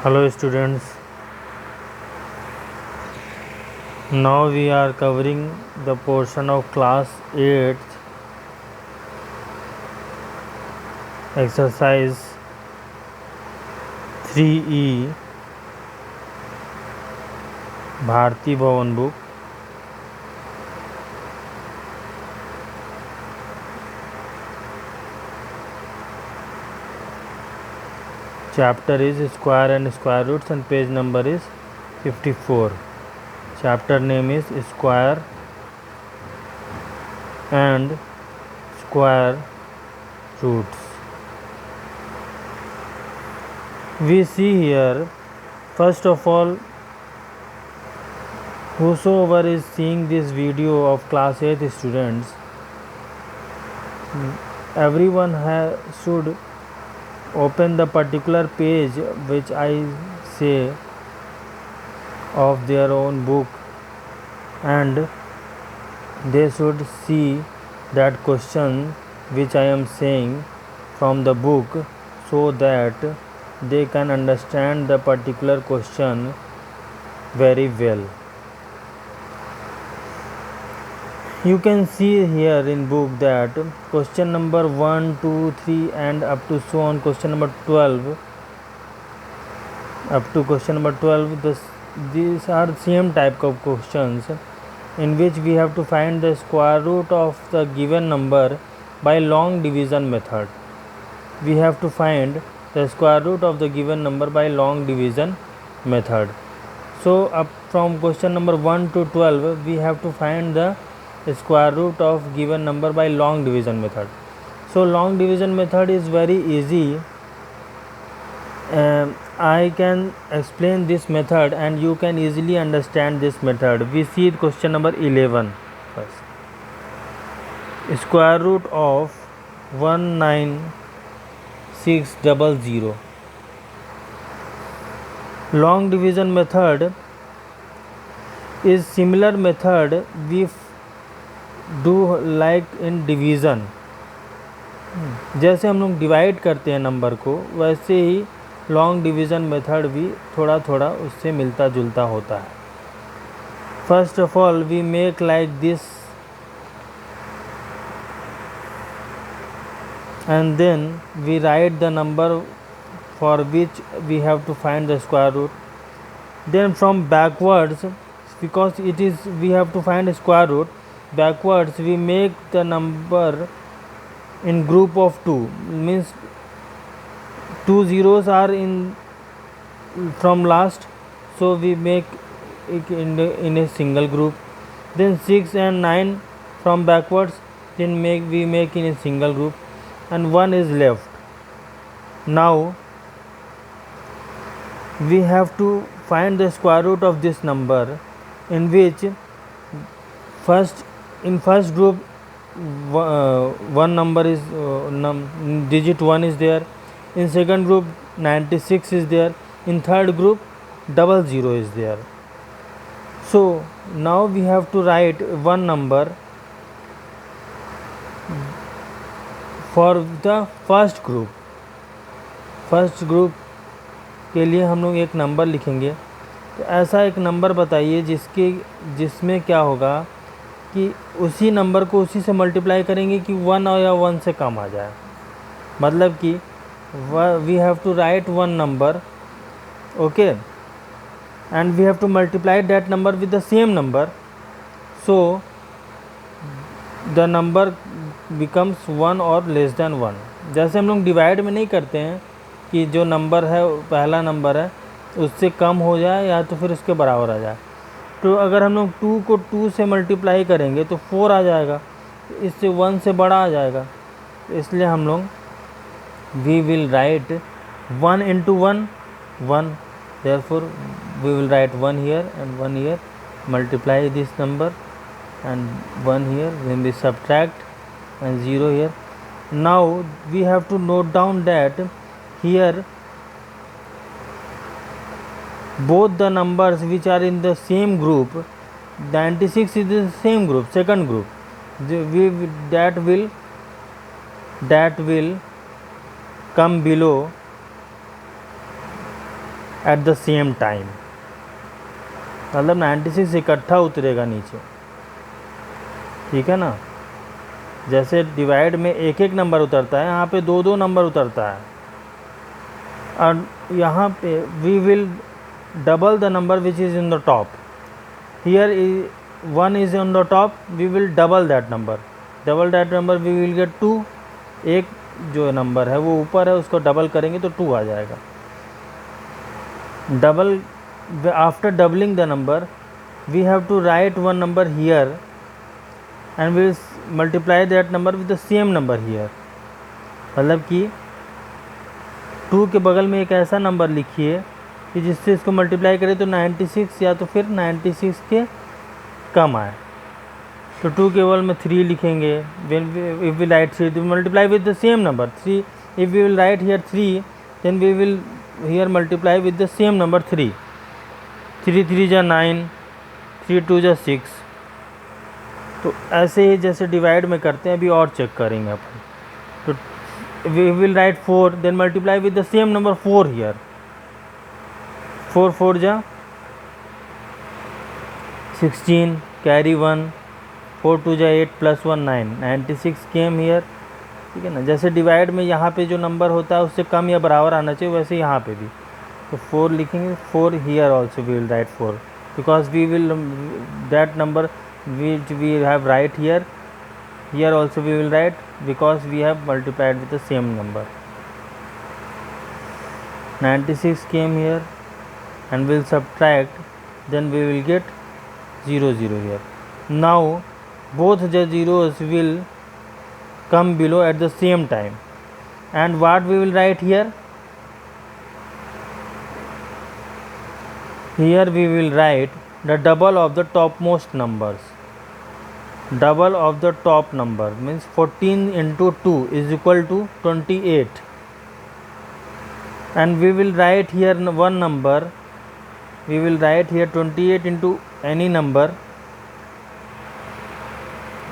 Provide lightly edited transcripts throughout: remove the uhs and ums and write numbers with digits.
Hello students, now we are covering the portion of class 8 exercise 3E Bharti Bhavan book. Chapter is square and square roots and page number is 54. Chapter name is square and square roots. We see here, first of all, whosoever is seeing this video of class 8 students, everyone should open the particular page which I say of their own book, and they should see that question which I am saying from the book, so that they can understand the particular question very well. You can see here in book that question number 1, 2, 3 and up to so on question number 12, up to question number 12, these are same type of questions in which we have to find the square root of the given number by long division method. We have to find the square root of the given number by long division method. So up from question number 1 to 12, we have to find the square root of given number by long division method. So long division method is very easy. I can explain this method and you can easily understand this method. We see question number 11 first. Square root of 19600. Long division method is similar method we do like in division. जैसे हम लोग divide करते हैं number को, वैसे ही long division method भी थोड़ा थोड़ा उससे मिलता जुलता होता है. First of all we make like this and then we write the number for which we have to find the square root. Then from backwards, because it is we have to find a square root, backwards we make the number in group of 2, means 2 zeros are in from last, so we make it in a single group. Then 6 and 9 from backwards, then we make in a single group, and 1 is left. Now we have to find the square root of this number, in which in first group one number is digit 1 is there, in second group 96 is there, in third group 00 is there. So now we have to write one number for the first group. First group के लिए हम लोग एक number लिखेंगे. तो ऐसा एक number बताइए जिसमें क्या होगा कि उसी नंबर को उसी से मल्टीप्लाई करेंगे कि 1 या 1 से कम आ जाए. मतलब कि we have to write one number, okay, and we have to multiply that number with the same number, so the number becomes 1 और लेस देन 1. जैसे हम लोग डिवाइड में नहीं करते हैं कि जो नंबर है पहला नंबर है उससे कम हो जाए या तो फिर उसके बराबर आ जाए. तो अगर हम लोग 2 को 2 से मल्टीप्लाई करेंगे तो 4 आ जाएगा, इससे 1 से बड़ा आ जाएगा. इसलिए हम लोग we will right 1 into 1 1, therefore we will write 1 here and 1 here, multiply this number and 1 here, then we subtract and 0 here. Now we have to note down that here both the numbers which are in the same group, 96 is the same group, second group, that will come below at the same time, मतलब 96 इकट्ठा उतरेगा नीचे, ठीक है ना। जैसे divide में एक एक नंबर उतरता है, यहाँ पे दो दो नंबर उतरता है, और यहाँ पे we will double the number which is in the top. Here 1 is on the top, we will double that number, we will get 2। एक जो नंबर है वो ऊपर है, उसको डबल करेंगे तो 2 आ जाएगा। Double, after doubling the number we have to write one number here and we multiply that number with the same number here. मतलब कि 2 के बगल में एक ऐसा नंबर लिखिए कि जिससे इसको मल्टीप्लाई करें तो 96 या तो फिर 96 के कम आए। तो 2 के बगल में 3 लिखेंगे। when if we write 3 to multiply with the same number 3, if we will write here 3 then we will here multiply with the same number 3 3 जा 9, 3 2 जा 6। तो ऐसे ही जैसे डिवाइड में करते हैं, अभी और चेक करेंगे अपन। तो we will write 4 then multiply with the same number 4 here, 4 4 जा 16, carry 1, 4 2 जा 8 प्लस 1 9, 96 केम हियर, ठीक है ना। जैसे डिवाइड में यहाँ पे जो नंबर होता है उससे कम या बराबर आना चाहिए, वैसे यहाँ पे भी तो 4 लिखेंगे। 4 here also we will write 4 because we will that number which we have write here also we will write because we have multiplied with the same number। 96 came here and we'll subtract, then we will get 0 0 here। now both the zeros will come below at the same time, and what we will write here we will write the double of the topmost numbers। double of the top number means 14 into 2 is equal to 28, and we will write here one number, we will write here 28 into any number,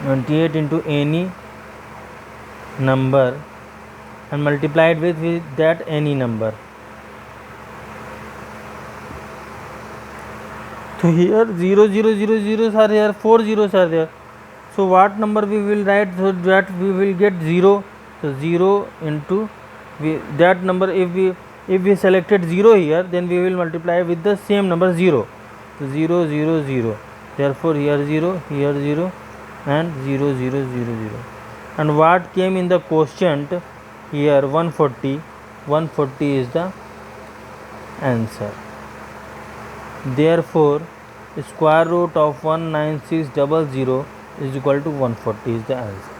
28 into any number and multiplied with that any number। so here 0 0 0 zeros are here, 4 zeros are there, so what number we will write so that we will get 0? so 0 into that number, if we selected 0 here then we will multiply with the same number 0, so 0 0 0, therefore here 0 and 0 0 0 0, and what came in the quotient here 140 is the answer। therefore square root of 19600 is equal to 140 is the answer।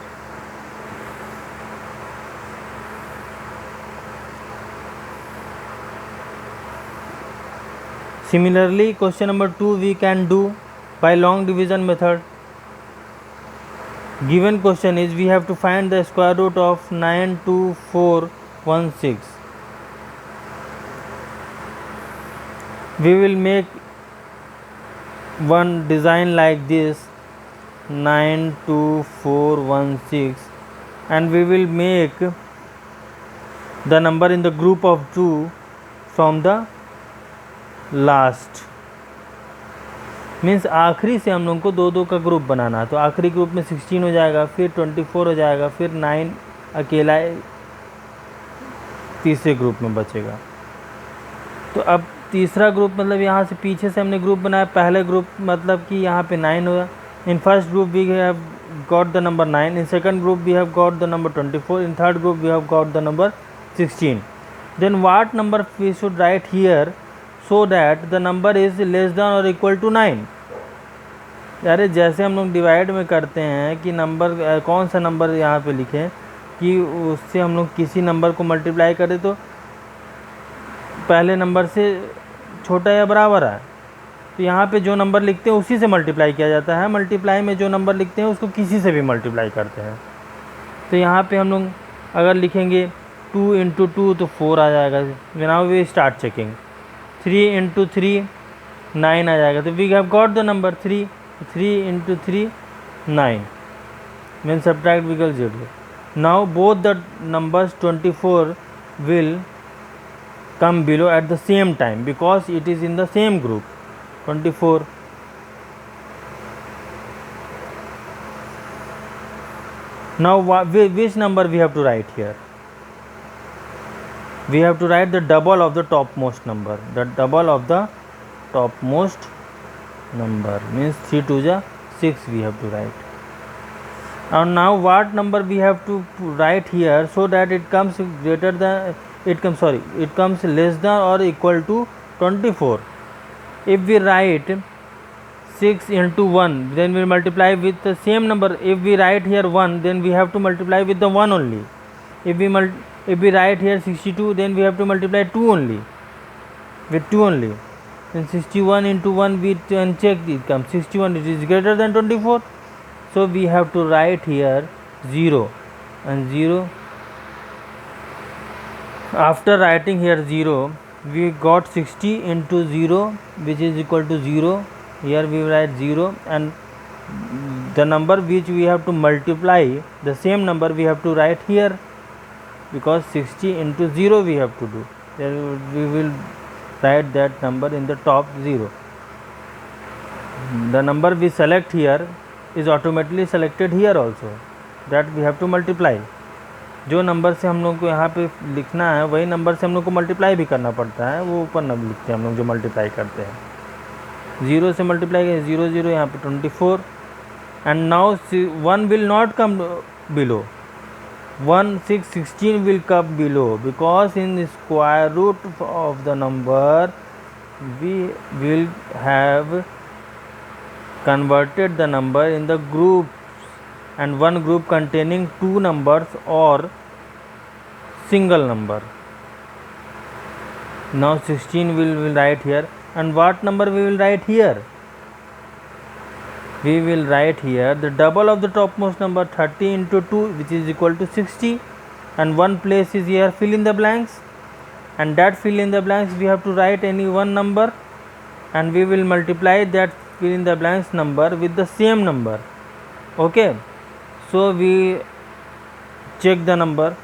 similarly question number 2 we can do by long division method। given question is we have to find the square root of 92416। we will make one design like this 92416, and we will make the number in the group of 2 from the last, means आखिरी से हम लोग को दो दो का group बनाना है। तो आखिरी ग्रुप में 16 हो जाएगा, फिर 24 हो जाएगा, फिर 9 अकेला तीसरे ग्रुप में बचेगा। तो अब तीसरा ग्रुप मतलब यहाँ से पीछे से हमने ग्रुप बनाया, पहले ग्रुप मतलब कि यहाँ पे 9 होगा। In first group we have got the number 9, in second group we have got the number 24, in third group we have got the number 16। Then what number we should write here so that the number is less than or equal to 9। यारे जैसे हम लोग divide में करते हैं कि number कौन सा नंबर यहाँ पे लिखें कि उससे हम लोग किसी नंबर को मल्टीप्लाई करें तो पहले नंबर से छोटा या बराबर है, तो यहाँ पे जो नंबर लिखते हैं उसी से मल्टीप्लाई किया जाता है। मल्टीप्लाई में जो नंबर लिखते हैं उसको किसी से भी मल्टीप्लाई करते हैं। तो यहाँ पे हम लोग अगर लिखेंगे 2 इंटू 2 तो 4 आ जाएगा। Now we start checking, 3 into 3 9 आ जाएगा। तो we have got the number 3, 3 into 3 9, when subtract we get 0। now both the numbers 24 will come below at the same time because it is in the same group. 24. Now which number we have to write here? We have to write the double of the topmost number. The double of the topmost number means 3 2 ja 6 we have to write. And now what number we have to write here so that it comes greater than it comes less than or equal to 24. If we write 6 into 1, then we multiply with the same number. If we write here 1, then we have to multiply with the 1 only. If we write here 62, then we have to multiply 2 only, with 2 only. Then 61 into 1 we can check, it comes 61, it is greater than 24. So we have to write here 0 and 0. After writing here 0, we got 60 into 0 which is equal to 0. Here we write 0 and the number which we have to multiply, the same number we have to write here because 60 into 0 we have to do. Then we will write that number in the top 0. The number we select here is automatically selected here also, that we have to multiply. जो number से हम लोग को यहाँ पे लिखना है वही नंबर से हम लोग को मल्टीप्लाई भी करना पड़ता है, वो ऊपर नंबर लिखते हैं हम लोग जो मल्टीप्लाई करते हैं. 0 से मल्टीप्लाई करें 0 0 यहाँ पे 24 and now 1 will not come below. 1 6 16 will come below because in the square root of the number we will have converted the number in the groups, and one group containing two numbers or single number. Now 16 we will write here, and what number we will write here? We will write here the double of the topmost number, 30 into 2 which is equal to 60, and one place is here fill in the blanks, and that fill in the blanks we have to write any one number, and we will multiply that fill in the blanks number with the same number. Okay, so we check the number,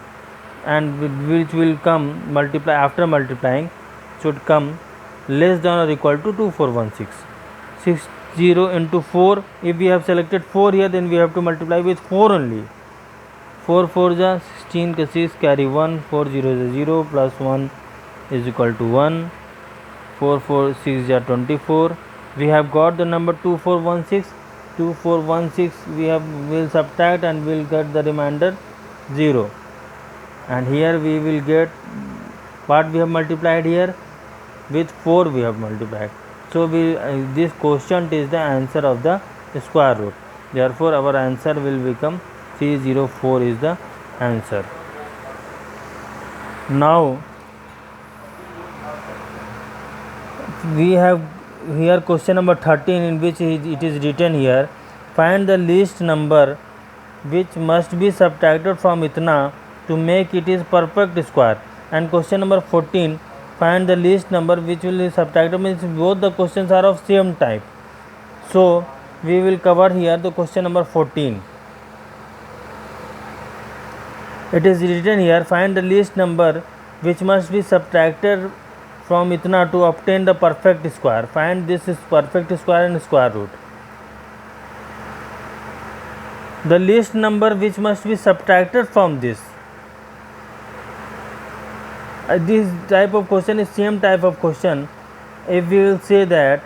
and which will come multiply after multiplying should come less than or equal to 2416. 60 into 4, if we have selected 4 here, then we have to multiply with 4 only. 4 4 ja 16 ka 6 carry 1, 4 0 is 0 plus 1 is equal to 1, 4 4 6 ja 24. We have got the number 2416. 2416 we will subtract and will get the remainder 0, and here we will get what we have multiplied here with 4 we have multiplied. So this quotient is the answer of the square root. Therefore our answer will become 304 is the answer. Now we have here question number 13, in which it is written here, find the least number which must be subtracted from itna to make it is perfect square. And question number 14, find the least number which will be subtracted, means both the questions are of same type. So we will cover here the question number 14. It is written here, find the least number which must be subtracted from itna to obtain the perfect square. Find this is perfect square and square root. The least number which must be subtracted from this. This type of question is same type of question. If we will say that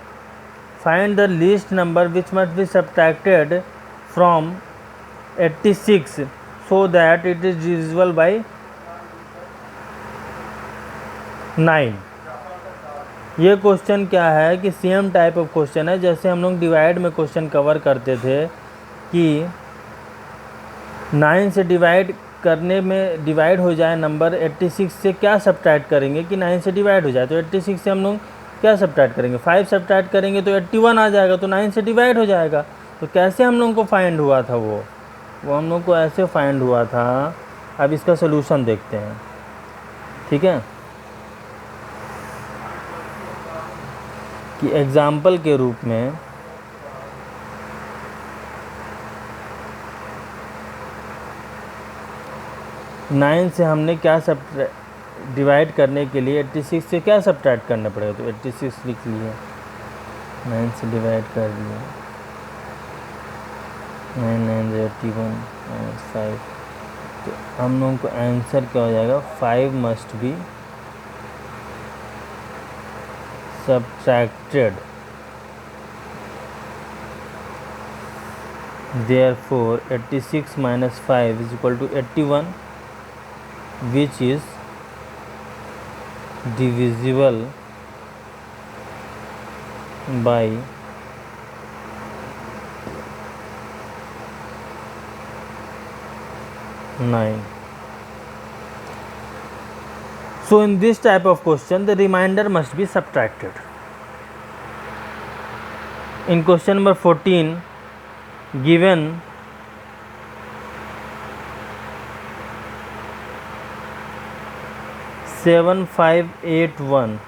find the least number which must be subtracted from 86 so that it is divisible by 9. ये question क्या है कि same type of question है जैसे हम लोग divide में question cover करते थे कि 9 से डिवाइड करने में डिवाइड हो जाए नंबर 86 से, क्या सब्ट्रैक्ट करेंगे कि 9 से डिवाइड हो जाए, तो 86 से हम लोग क्या सब्ट्रैक्ट करेंगे, 5 सब्ट्रैक्ट करेंगे तो 81 आ जाएगा, तो 9 से डिवाइड हो जाएगा. तो कैसे हम लोग को फाइंड हुआ था वो हम लोग को ऐसे फाइंड हुआ था. अब इसका सोल्यूशन देखते हैं. ठीक है, कि एग्ज़ाम्पल के रूप में नाइन से हमने क्या डिवाइड करने के लिए 86 से क्या सब्ट्रैक्ट करना पड़ेगा, तो 86 लिख लिया, 9 से डिवाइड कर दिया, 9 9 81 5, तो हम लोगों को आंसर क्या हो जाएगा, 5 must be subtracted, therefore 86 minus 5 is equal to 81, which is divisible by 9. So in this type of question the remainder must be subtracted. In question number 14, given seven five eight one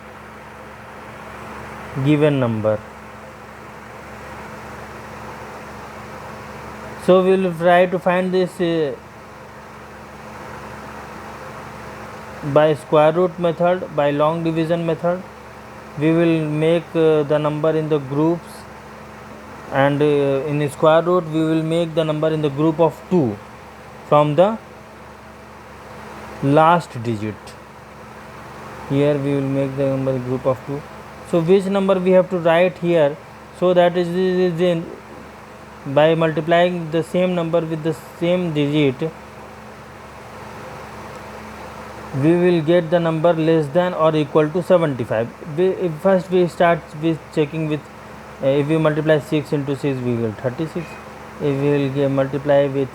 given number, so we will try to find this by square root method, by long division method. We will make the number in the groups, and in square root we will make the number in the group of 2 from the last digit. Here we will make the number group of 2. So which number we have to write here, so that is in, by multiplying the same number with the same digit, we will get the number less than or equal to 75. First we start with checking with if we multiply 6 into 6 we will 36. If we will multiply with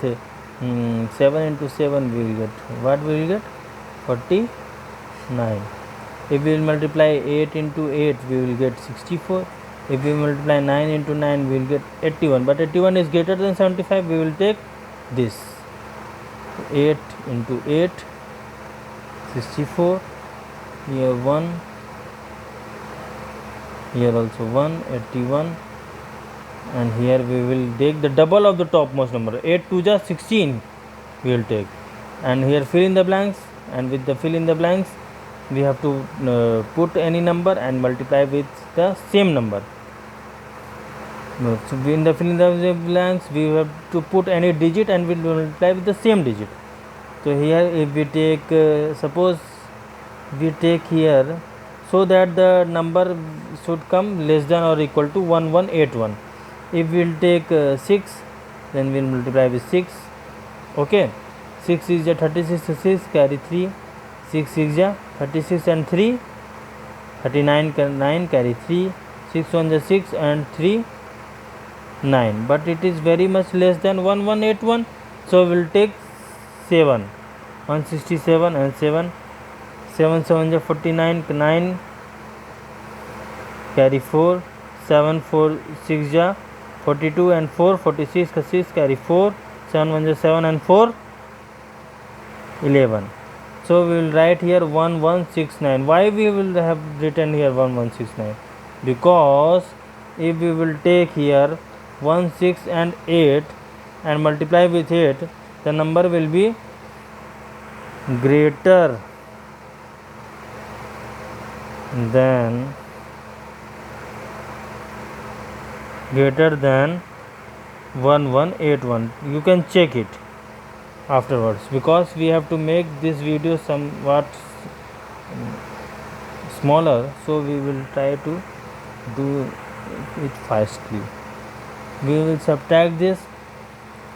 7 into 7 we will get, what we will get, 49. If we will multiply 8 into 8 we will get 64. If we multiply 9 into 9 we will get 81, but 81 is greater than 75, we will take this, 8 into 8, 64, here 1, here also 1, 81, and here we will take the double of the topmost number, 8 to just 16 we will take, and here fill in the blanks, and with the fill in the blanks we have to put any number and multiply with the same number. So in the fill in the blanks we have to put any digit and we will multiply with the same digit. So here if we take suppose we take here, so that the number should come less than or equal to 1181. If we will take 6, then we will multiply with 6. Okay, 6 is 36, 6 carry 3, 6 is 36 and 3 39, 9 carry 3, 6 1 6 and 3 9, but it is very much less than 1181, so we will take 7, 167 and 7, 7 7 49, 9 carry 4, 7 4 6 42 and 4 46, 6 carry 4, 7 1 7 and 4 11. So we will write here 1169. Why we will have written here 1169? Because if we will take here 1 6 and 8 and multiply with 8, the number will be greater than 1181. You can check it afterwards, because we have to make this video somewhat smaller, so we will try to do it fastly. We will subtract this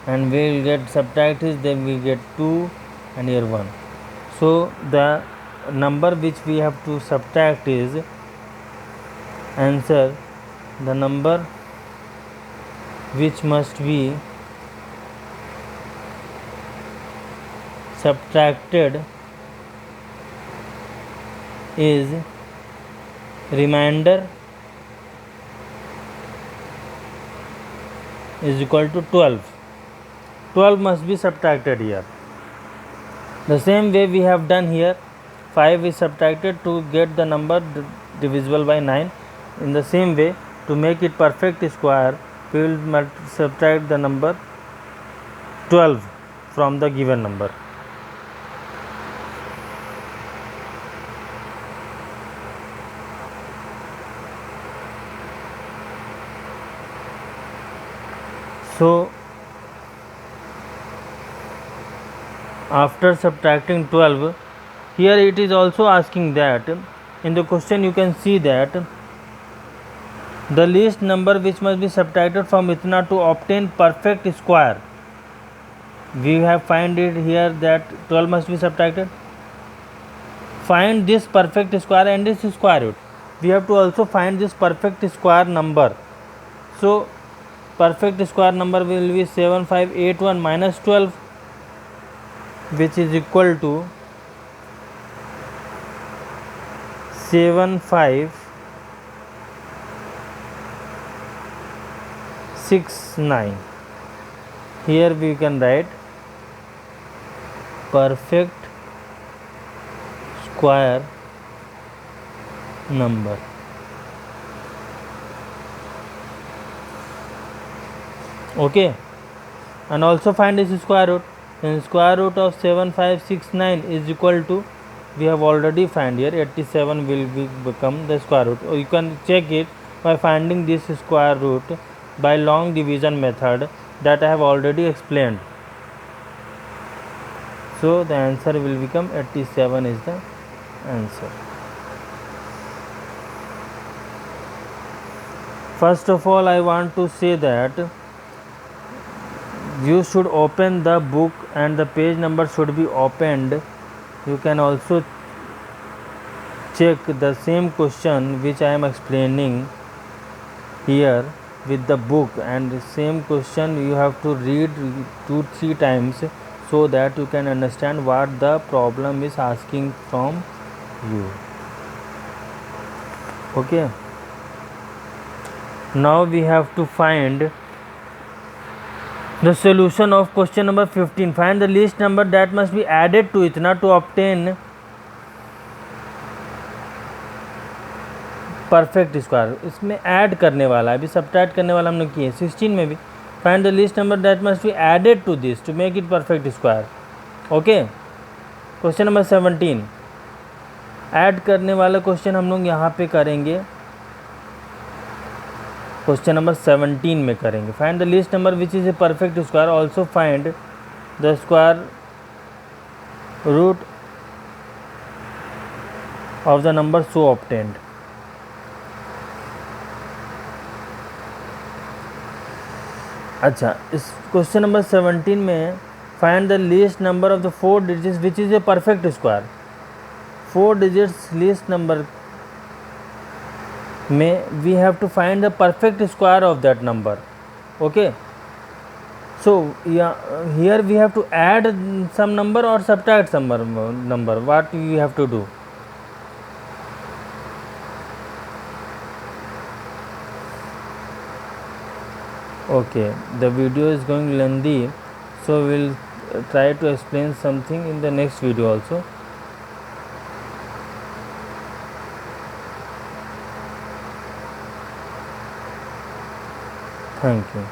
and we will get subtract this, then we get 2 and here 1. So the number which we have to subtract is answer, the number which must be subtracted is remainder is equal to 12. 12 must be subtracted here. The same way we have done here, 5 is subtracted to get the number divisible by 9. In the same way, to make it perfect square, we will subtract the number 12 from the given number. So after subtracting 12, here it is also asking that in the question you can see that the least number which must be subtracted from itna to obtain perfect square. We have find it here that 12 must be subtracted. Find this perfect square and its square root. We have to also find this perfect square number. So perfect square number will be 7581 minus 12, which is equal to 7569. Here we can write perfect square number. Okay, and also find its square root. And square root of 7569 is equal to, we have already found here, 87 will become the square root. Or you can check it by finding this square root by long division method that I have already explained. So the answer will become 87 is the answer. First of all, I want to say that you should open the book and the page number should be opened. You can also check the same question which I am explaining here with the book, and the same question you have to read 2-3 times so that you can understand what the problem is asking from you. Okay, now we have to find the solution of question number 15. Find the least number that must be added to itna to obtain perfect square. इसमें add करने वाला, अभी subtract करने वाला हमने किए 16 में भी. Find the least number that must be added to this to make it perfect square. Okay, question number 17 add करने वाला क्वेश्चन हम लोग यहाँ पे करेंगे, क्वेश्चन नंबर 17 में करेंगे. Find the least number which is a perfect square. Also find the square root of the number so obtained. अच्छा, इस क्वेश्चन नंबर 17 में find the least number of the 4 digits which is a perfect square. 4 digits least number में we have to find the perfect square of that number. Okay, so here we have to add some number और subtract some number. What you have to do? Okay, the video is going lengthy, so we'll try to explain something in the next video also. Thank you.